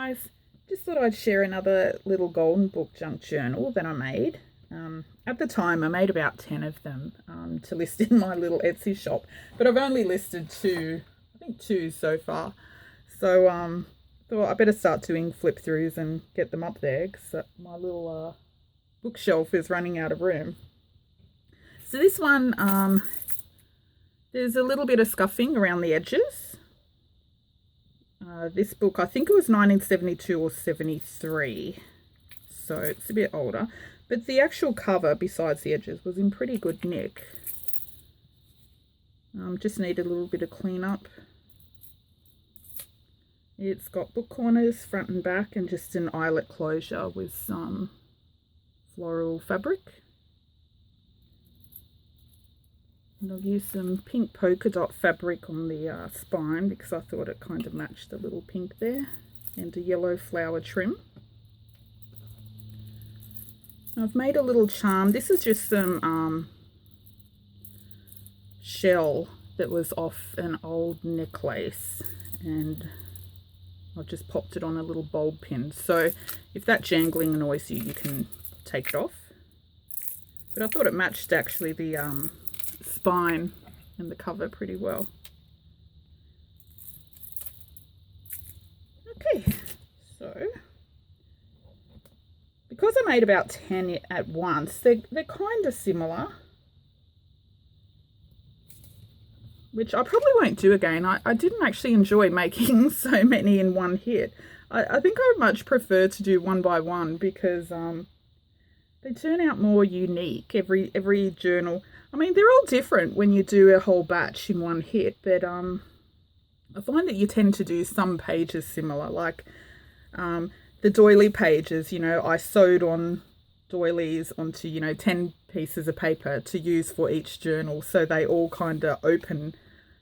guys, just thought I'd share another little golden book junk journal that I made. At the time I made about 10 of them to list in my little Etsy shop, but I've only listed two so far. So thought I better start doing flip throughs and get them up there because my little bookshelf is running out of room. So this one, there's a little bit of scuffing around the edges. This book, I think it was 1972 or 73, so it's a bit older. But the actual cover, besides the edges, was in pretty good nick. Just need a little bit of cleanup. It's got book corners front and back and just an eyelet closure with some floral fabric. And I've used some pink polka dot fabric on the spine because I thought it kind of matched the little pink there, and a yellow flower trim. I've made a little charm. This is just some shell that was off an old necklace, and I've just popped it on a little bulb pin. So if that jangling annoys you, you can take it off. But I thought it matched actually the spine and the cover pretty well. Okay, so because I made about 10 at once, they're kind of similar, which I probably won't do again. I didn't actually enjoy making so many in one hit. I think I would much prefer to do one by one because they turn out more unique. Every journal, I mean, they're all different when you do a whole batch in one hit, but I find that you tend to do some pages similar, like the doily pages. You know, I sewed on doilies onto 10 pieces of paper to use for each journal, so they all kind of open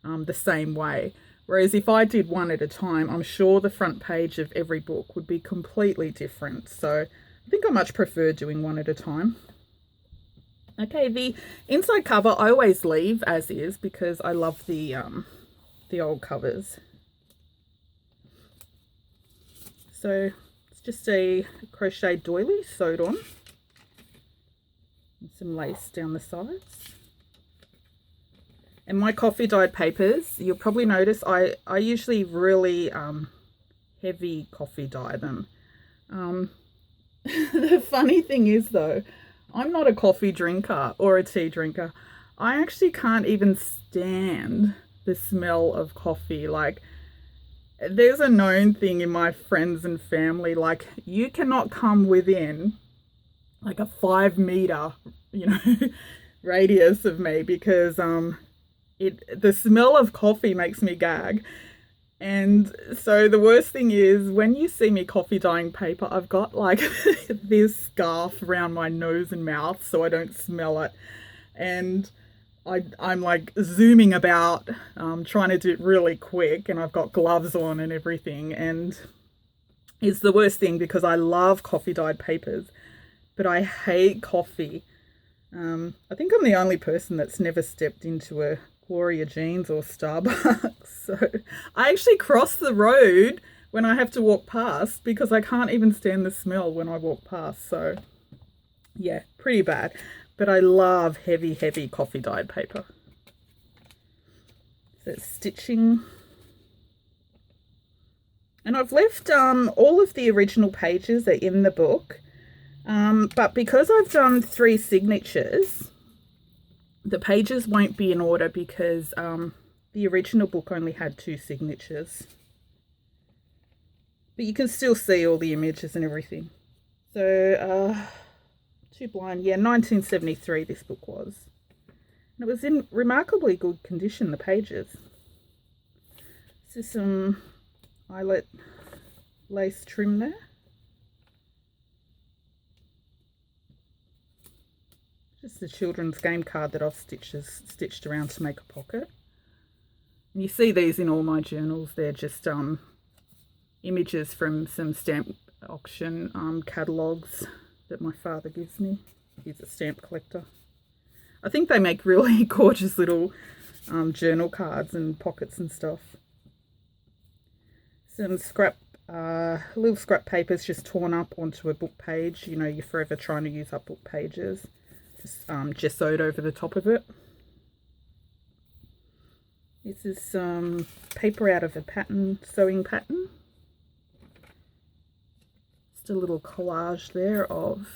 the same way. Whereas if I did one at a time, I'm sure the front page of every book would be completely different. So I think I much prefer doing one at a time. Okay, the inside cover I always leave as is because I love the old covers. So it's just a crochet doily sewed on, and some lace down the sides. And my coffee dyed papers, you'll probably notice I usually really heavy coffee dye them. The funny thing is though, I'm not a coffee drinker or a tea drinker. I actually can't even stand the smell of coffee. Like, there's a known thing in my friends and family, like, you cannot come within like a 5 meter, radius of me because the smell of coffee makes me gag. And so the worst thing is when you see me coffee dyeing paper, I've got like this scarf around my nose and mouth so I don't smell it. And I'm like zooming about, trying to do it really quick, and I've got gloves on and everything. And it's the worst thing because I love coffee dyed papers, but I hate coffee. I think I'm the only person that's never stepped into a Gloria Jeans or Starbucks. So I actually cross the road when I have to walk past because I can't even stand the smell when I walk past. So yeah, pretty bad. But I love heavy coffee dyed paper. So it's stitching. And I've left all of the original pages are in the book. But because I've done 3 signatures, the pages won't be in order because the original book only had 2 signatures. But you can still see all the images and everything. So, Too Blind, yeah, 1973 this book was. And it was in remarkably good condition, the pages. This is some eyelet lace trim there. Just a children's game card that I've stitched around to make a pocket. And you see these in all my journals. They're just images from some stamp auction catalogues that my father gives me. He's a stamp collector. I think they make really gorgeous little journal cards and pockets and stuff. Some scrap little scrap paper's just torn up onto a book page. You know, you're forever trying to use up book pages. Just gessoed over the top of it. This is some paper out of a sewing pattern. Just a little collage there of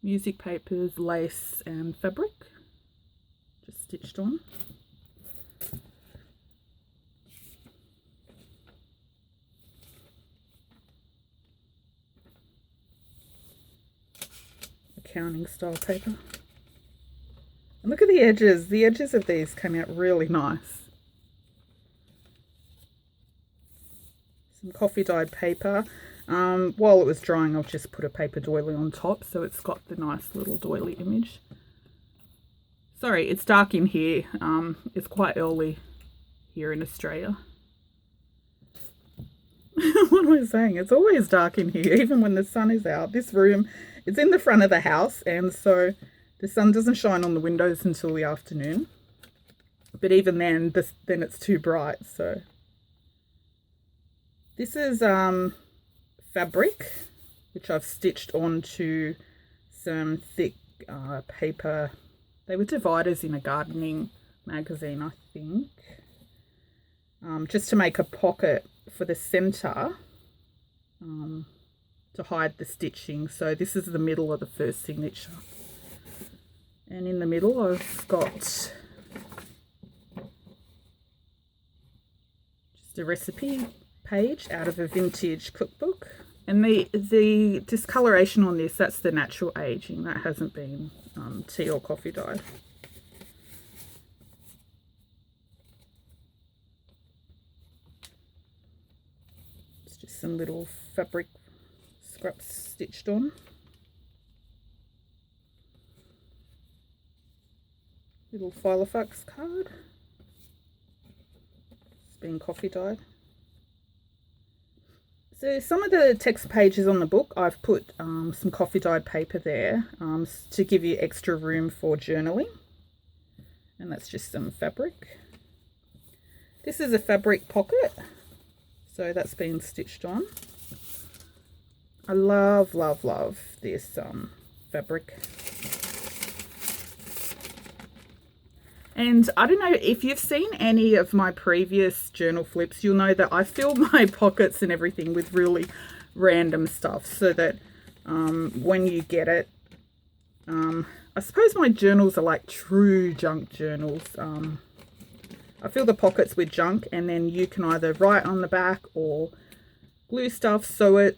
music papers, lace and fabric. Just stitched on. Accounting style paper. And look at the edges. The edges of these came out really nice. Some coffee dyed paper. While it was drying, I've just put a paper doily on top, so it's got the nice little doily image. Sorry, it's dark in here. It's quite early here in Australia. What am I saying? It's always dark in here, even when the sun is out. This room, it's in the front of the house, and so the sun doesn't shine on the windows until the afternoon. But even then, it's too bright. So this is fabric, which I've stitched onto some thick paper. They were dividers in a gardening magazine, I think. Just to make a pocket for the centre to hide the stitching. So this is the middle of the first signature. And in the middle I've got just a recipe page out of a vintage cookbook. And the discoloration on this, that's the natural aging. That hasn't been tea or coffee dyed. It's just some little fabric scraps stitched on. Little Filofax card. It's been coffee dyed. So some of the text pages on the book, I've put some coffee dyed paper there to give you extra room for journaling. And that's just some fabric. This is a fabric pocket. So that's been stitched on. I love, love, love this fabric. And I don't know if you've seen any of my previous journal flips, you'll know that I fill my pockets and everything with really random stuff so that when you get it, I suppose my journals are like true junk journals. I fill the pockets with junk, and then you can either write on the back or glue stuff, sew it,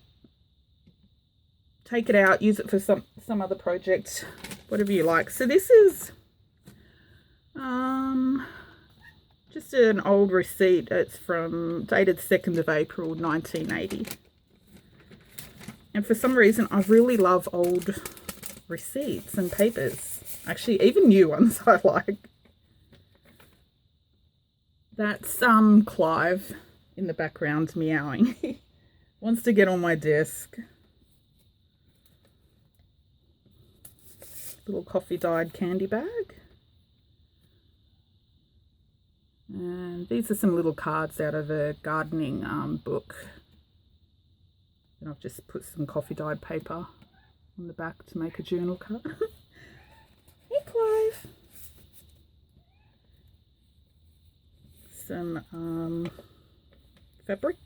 take it out, use it for some other project, whatever you like. So this is just an old receipt. It's dated 2nd of April 1980. And for some reason I really love old receipts and papers. Actually, even new ones I like. That's Clive in the background meowing. Wants to get on my desk. Little coffee dyed candy bag. And these are some little cards out of a gardening book. And I've just put some coffee dyed paper on the back to make a journal card. Hey, Clive. Some fabric.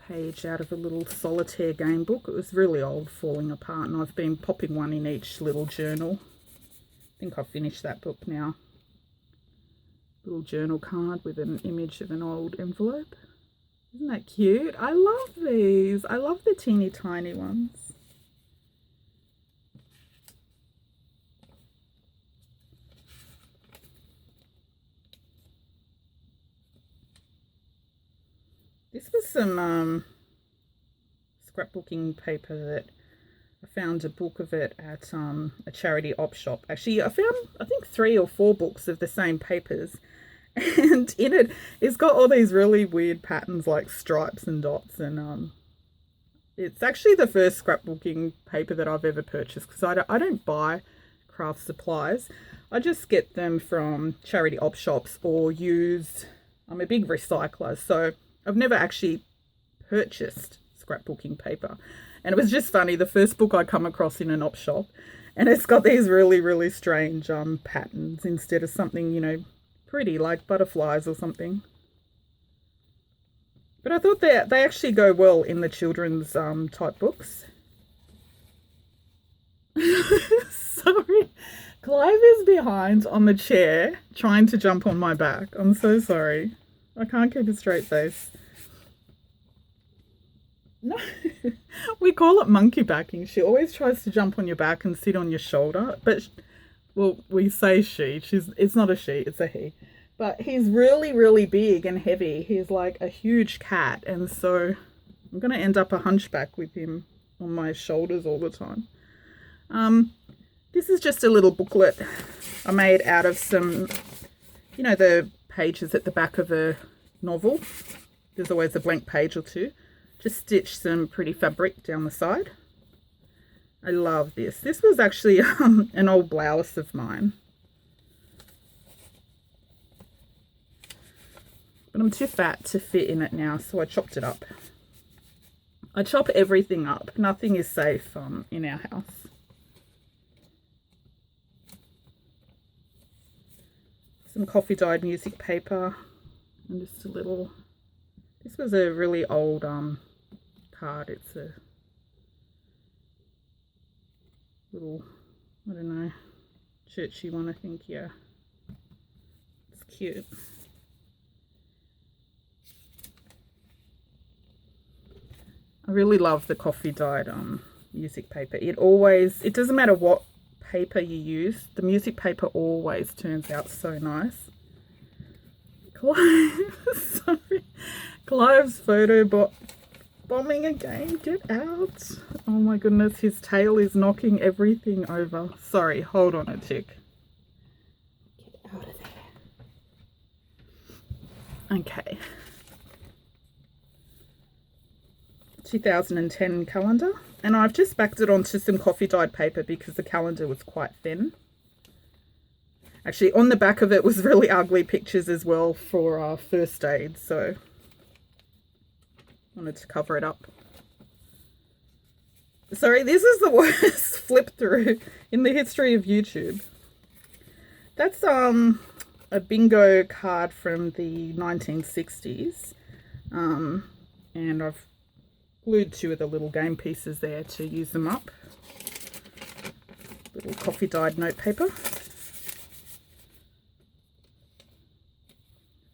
Page out of a little solitaire game book. It was really old, falling apart, and I've been popping one in each little journal. I think I've finished that book now. Little journal card with an image of an old envelope. Isn't that cute? I love these. I love the teeny tiny ones. This was some scrapbooking paper that I found a book of it at a charity op shop. Actually, I found, I think, 3 or 4 books of the same papers. And in it, it's got all these really weird patterns like stripes and dots. And it's actually the first scrapbooking paper that I've ever purchased, because I don't buy craft supplies. I just get them from charity op shops or use, I'm a big recycler, so I've never actually purchased scrapbooking paper. And it was just funny, the first book I come across in an op shop, and it's got these really, really strange patterns instead of something, you know, pretty like butterflies or something. But I thought they actually go well in the children's type books. Sorry. Clive is behind on the chair trying to jump on my back. I'm so sorry. I can't keep a straight face. No, we call it monkey backing. She always tries to jump on your back and sit on your shoulder. But, well, we say she. It's not a she, it's a he. But he's really, really big and heavy. He's like a huge cat. And so I'm going to end up a hunchback with him on my shoulders all the time. This is just a little booklet I made out of some, you know, the pages at the back of a novel. There's always a blank page or two. Just stitch some pretty fabric down the side. I love this. This was actually an old blouse of mine. But I'm too fat to fit in it now, so I chopped it up. I chop everything up. Nothing is safe in our house. Some coffee dyed music paper and just a little, this was a really old card. It's a little, I don't know, churchy one, I think. Yeah, it's cute. I really love the coffee dyed music paper. It doesn't matter what paper you use, the music paper always turns out so nice. Sorry, Clive's photo bombing again. Get out. Oh my goodness, his tail is knocking everything over. Sorry, hold on a tick. Get out of there. Okay. 2010 calendar, and I've just backed it onto some coffee dyed paper because the calendar was quite thin. Actually, on the back of it was really ugly pictures as well for first aid, so wanted to cover it up. Sorry, this is the worst flip through in the history of YouTube. That's a bingo card from the 1960s, and I've glued two of the little game pieces there to use them up. Little coffee dyed notepaper.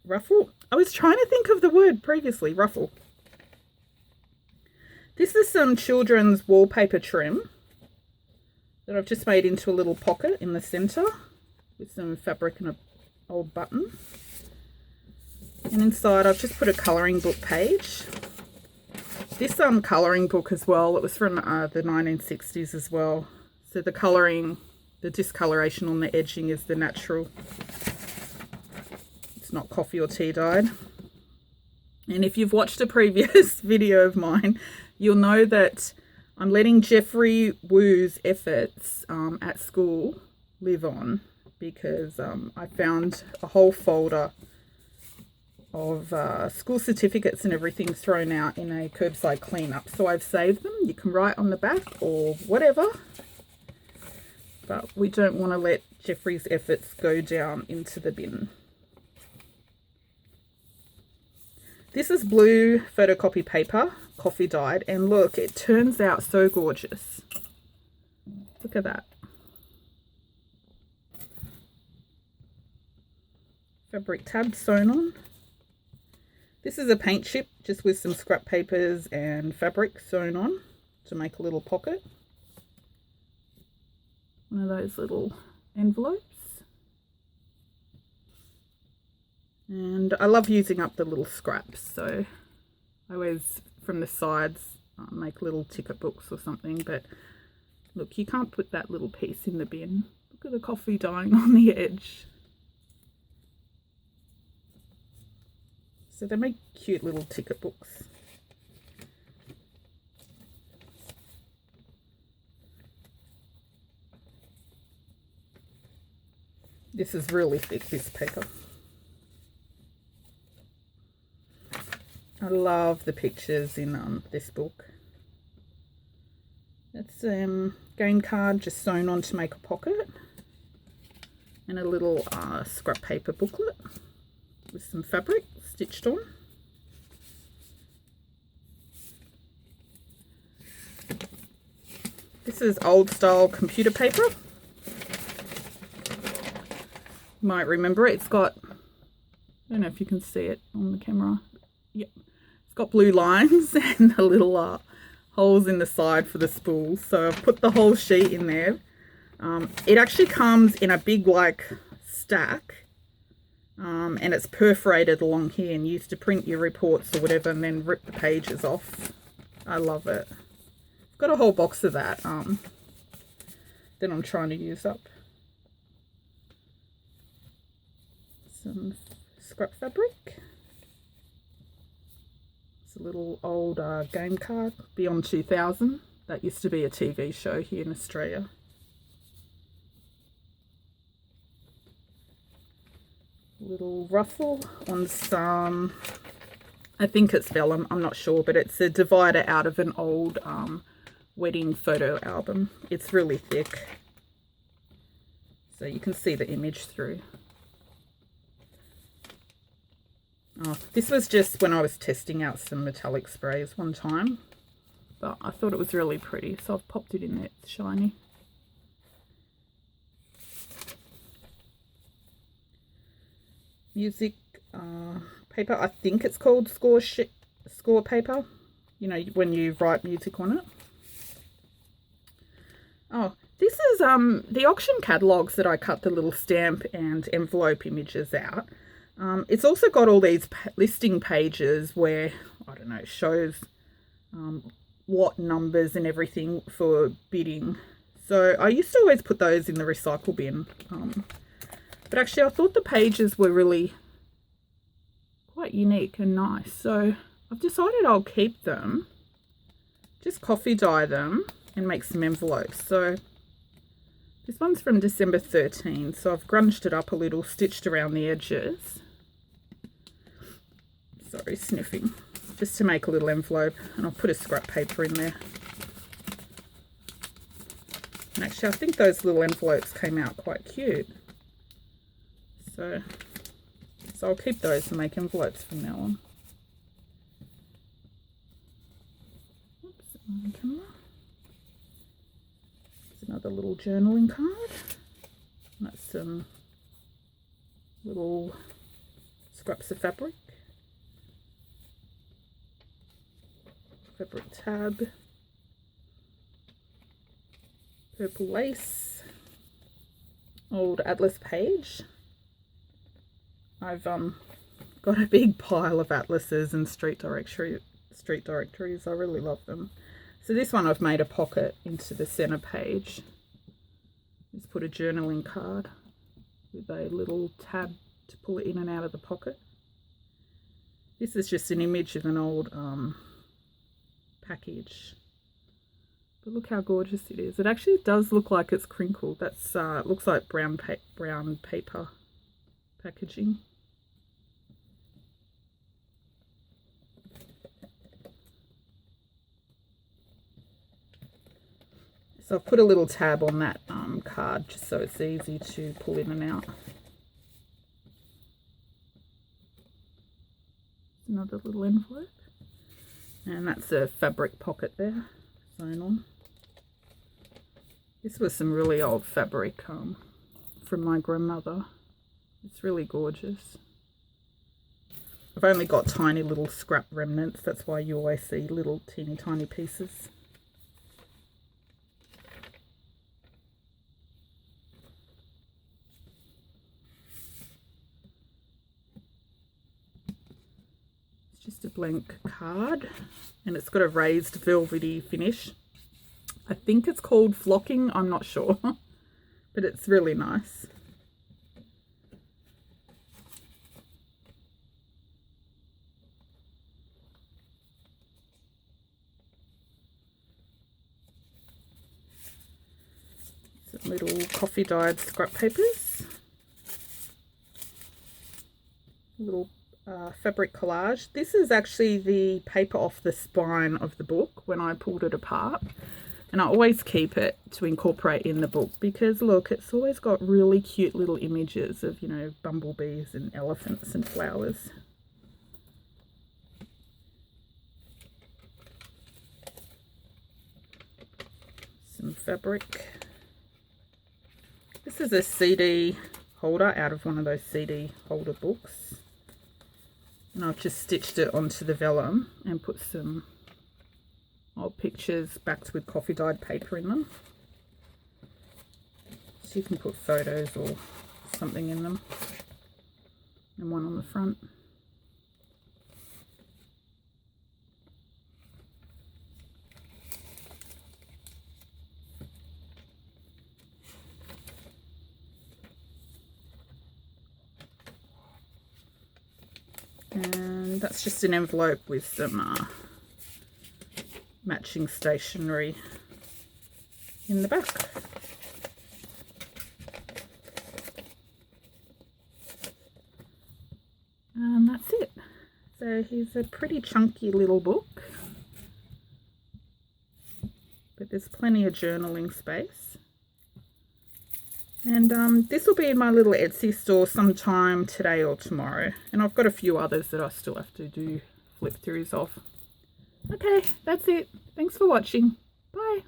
Ruffle. I was trying to think of the word previously. Ruffle. This is some children's wallpaper trim that I've just made into a little pocket in the centre with some fabric and an old button. And inside I've just put a colouring book page. This colouring book as well, it was from the 1960s as well. So the colouring, the discoloration on the edging is the natural. It's not coffee or tea dyed. And if you've watched a previous video of mine, you'll know that I'm letting Jeffrey Woo's efforts at school live on, because I found a whole folder of school certificates and everything thrown out in a curbside cleanup. So I've saved them. You can write on the back or whatever. But we don't want to let Jeffrey's efforts go down into the bin. This is blue photocopy paper, coffee dyed, and look, it turns out so gorgeous. Look at that. Fabric tab sewn on. This is a paint chip just with some scrap papers and fabric sewn on to make a little pocket. One of those little envelopes. And I love using up the little scraps, so I always, from the sides, make little ticket books or something. But look, you can't put that little piece in the bin. Look at the coffee dyeing on the edge. So they make cute little ticket books. This is really thick, this paper. I love the pictures in this book. It's game card just sewn on to make a pocket, and a little scrap paper booklet with some fabric stitched on. This is old style computer paper. You might remember it. It's got, I don't know if you can see it on the camera. Yep. It's got blue lines and the little holes in the side for the spools. So I've put the whole sheet in there. It actually comes in a big like stack, and it's perforated along here and used to print your reports or whatever, and then rip the pages off. I love it. Got a whole box of that that I'm trying to use up. Some scrap fabric. It's a little old game card, Beyond 2000. That used to be a TV show here in Australia. Little ruffle on some, I think it's vellum, I'm not sure, but it's a divider out of an old wedding photo album. It's really thick, so you can see the image through. Oh, this was just when I was testing out some metallic sprays one time, but I thought it was really pretty, so I've popped it in there. It's shiny. Music paper, I think it's called score paper, you know, when you write music on it. Oh, this is the auction catalogues that I cut the little stamp and envelope images out. It's also got all these listing pages where, I don't know, it shows what numbers and everything for bidding. So I used to always put those in the recycle bin. But actually I thought the pages were really quite unique and nice. So I've decided I'll keep them, just coffee dye them and make some envelopes. So this one's from December 13, so I've grunged it up a little, stitched around the edges. Sorry, sniffing. Just to make a little envelope, and I'll put a scrap paper in there. And actually I think those little envelopes came out quite cute. So I'll keep those and make envelopes from now on. Oops, on camera. There's another little journaling card. That's some little scraps of fabric. Fabric tab. Purple lace. Old atlas page. I've got a big pile of atlases and street directories. I really love them. So this one I've made a pocket into the center page. Just put a journaling card with a little tab to pull it in and out of the pocket. This is just an image of an old package. But look how gorgeous it is. It actually does look like it's crinkled. That's it looks like brown paper packaging. So I've put a little tab on that card just so it's easy to pull in and out. Another little envelope. And that's a fabric pocket there, sewn on. This was some really old fabric from my grandmother. It's really gorgeous. I've only got tiny little scrap remnants. That's why you always see little teeny tiny pieces. It's just a blank card and it's got a raised velvety finish. I think it's called flocking, I'm not sure, but it's really nice. Some little coffee dyed scrap papers. little fabric collage. This is actually the paper off the spine of the book when I pulled it apart. And I always keep it to incorporate in the book because look, it's always got really cute little images of, you know, bumblebees and elephants and flowers. Some fabric. This is a CD holder out of one of those CD holder books. And I've just stitched it onto the vellum and put some old pictures backed with coffee dyed paper in them. So you can put photos or something in them. And one on the front. And that's just an envelope with some matching stationery in the back. And that's it. So here's a pretty chunky little book, but there's plenty of journaling space. And this will be in my little Etsy store sometime today or tomorrow. And I've got a few others that I still have to do flip throughs of. Okay, that's it. Thanks for watching. Bye.